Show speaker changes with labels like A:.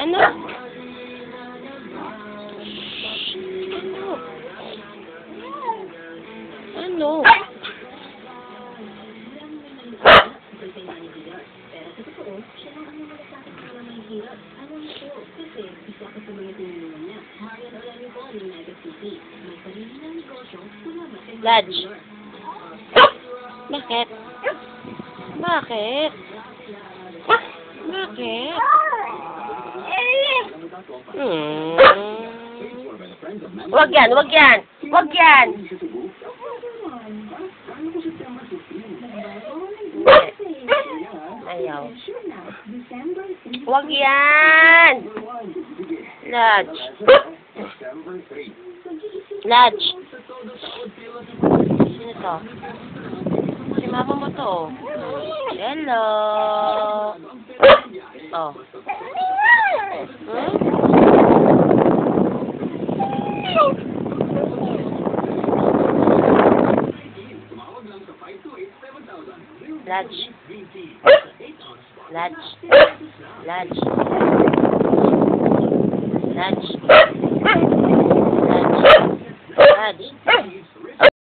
A: Ano? Ano? Ano? Lodge. Bakit? Bakit? Bakit? Wag yan, wag yan. Wag yan. Ayaw. Wag yan. Lodge. Lodge. Sino to? Si mama mo to. Hello. Oh. Lodge. Lodge. Lodge.